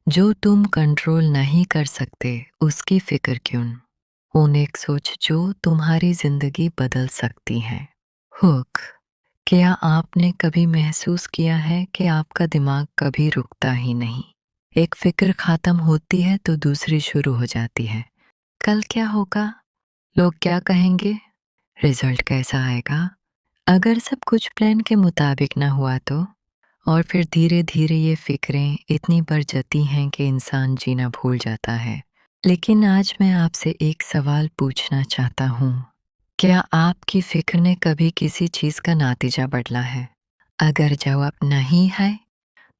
जो तुम कंट्रोल नहीं कर सकते उसकी फिक्र क्यों। उन एक सोच जो तुम्हारी जिंदगी बदल सकती है। हुक। क्या आपने कभी महसूस किया है कि आपका दिमाग कभी रुकता ही नहीं। एक फिक्र खत्म होती है तो दूसरी शुरू हो जाती है। कल क्या होगा, लोग क्या कहेंगे, रिजल्ट कैसा आएगा, अगर सब कुछ प्लान के मुताबिक ना हुआ तो। और फिर धीरे धीरे ये फिक्रें इतनी बढ़ जाती हैं कि इंसान जीना भूल जाता है। लेकिन आज मैं आपसे एक सवाल पूछना चाहता हूँ। क्या आपकी फिक्र ने कभी किसी चीज़ का नतीजा बदला है? अगर जवाब नहीं है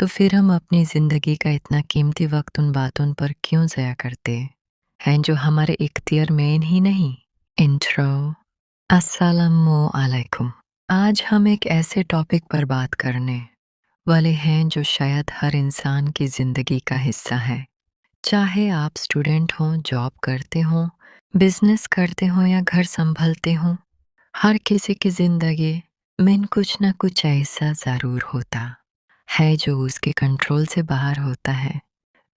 तो फिर हम अपनी ज़िंदगी का इतना कीमती वक्त उन बातों पर क्यों ज़ाया करते हैं जो हमारे इख्तियार में ही नहीं। इंट्रो। अस्सलामु अलैकुम। आज हम एक ऐसे टॉपिक पर बात करने वाले हैं जो शायद हर इंसान की ज़िंदगी का हिस्सा है। चाहे आप स्टूडेंट हों, जॉब करते हों, बिजनेस करते हों या घर संभालते हों, हर किसी की ज़िंदगी में कुछ ना कुछ ऐसा ज़रूर होता है जो उसके कंट्रोल से बाहर होता है।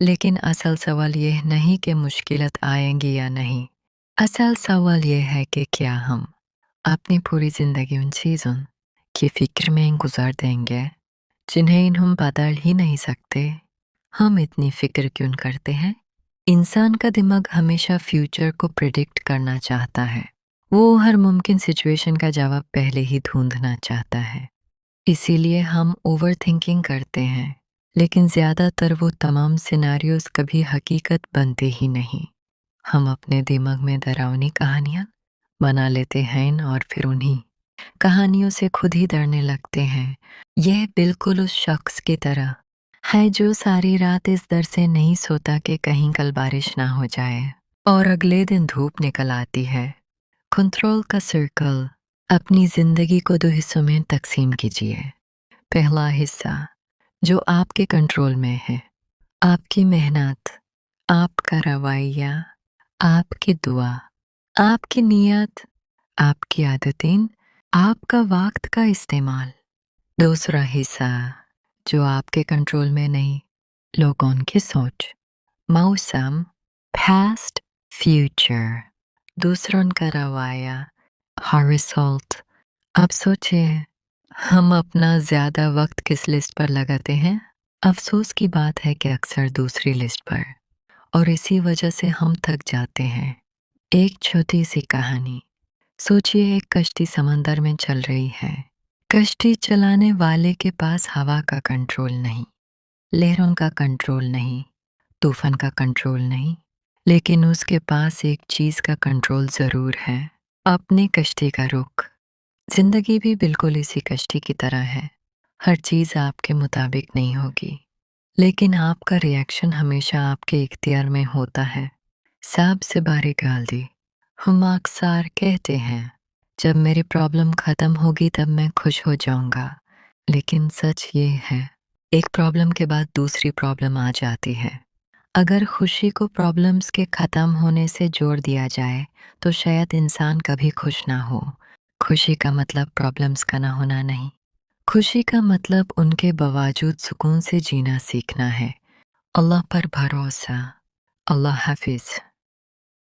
लेकिन असल सवाल यह नहीं कि मुश्किलात आएंगी या नहीं। असल सवाल यह है कि क्या हम अपनी पूरी ज़िंदगी उन चीज़ों की फिक्र में गुजार देंगे जिन्हें हम बदल ही नहीं सकते। हम इतनी फिक्र क्यों करते हैं? इंसान का दिमाग हमेशा फ्यूचर को प्रिडिक्ट करना चाहता है। वो हर मुमकिन सिचुएशन का जवाब पहले ही ढूंढना चाहता है। इसीलिए हम ओवर थिंकिंग करते हैं, लेकिन ज़्यादातर वो तमाम सिनेरियोज कभी हकीकत बनते ही नहीं। हम अपने दिमाग में डरावनी कहानियाँ बना लेते हैं और फिर उन्हीं कहानियों से खुद ही डरने लगते हैं। यह बिल्कुल उस शख्स की तरह है जो सारी रात इस डर से नहीं सोता कि कहीं कल बारिश ना हो जाए और अगले दिन धूप निकल आती है। कंट्रोल का सर्कल। अपनी जिंदगी को दो हिस्सों में तकसीम कीजिए। पहला हिस्सा जो आपके कंट्रोल में है, आपकी मेहनत, आपका रवैया, आपकी दुआ, आपकी नीयत, आपकी आदतें, आपका वक्त का इस्तेमाल। दूसरा हिस्सा जो आपके कंट्रोल में नहीं, लोगों की सोच, मौसम, पास्ट, फ्यूचर, दूसरों का रवैया, हर रिजल्ट। अब सोचिए, हम अपना ज़्यादा वक्त किस लिस्ट पर लगाते हैं? अफसोस की बात है कि अक्सर दूसरी लिस्ट पर, और इसी वजह से हम थक जाते हैं। एक छोटी सी कहानी। सोचिए, एक कश्ती समंदर में चल रही है। कश्ती चलाने वाले के पास हवा का कंट्रोल नहीं, लहरों का कंट्रोल नहीं, तूफान का कंट्रोल नहीं, लेकिन उसके पास एक चीज़ का कंट्रोल ज़रूर है, अपनी कश्ती का रुख। जिंदगी भी बिल्कुल इसी कश्ती की तरह है। हर चीज़ आपके मुताबिक नहीं होगी, लेकिन आपका रिएक्शन हमेशा आपके इख्तियार में होता है। सबसे बड़ी गलती हम अक्सर कहते हैं, जब मेरी प्रॉब्लम ख़त्म होगी तब मैं खुश हो जाऊंगा। लेकिन सच ये है, एक प्रॉब्लम के बाद दूसरी प्रॉब्लम आ जाती है। अगर खुशी को प्रॉब्लम्स के ख़त्म होने से जोड़ दिया जाए तो शायद इंसान कभी खुश ना हो। खुशी का मतलब प्रॉब्लम्स का ना होना नहीं। खुशी का मतलब उनके बावजूद सुकून से जीना सीखना है। अल्लाह पर भरोसा। अल्लाह हाफिज़।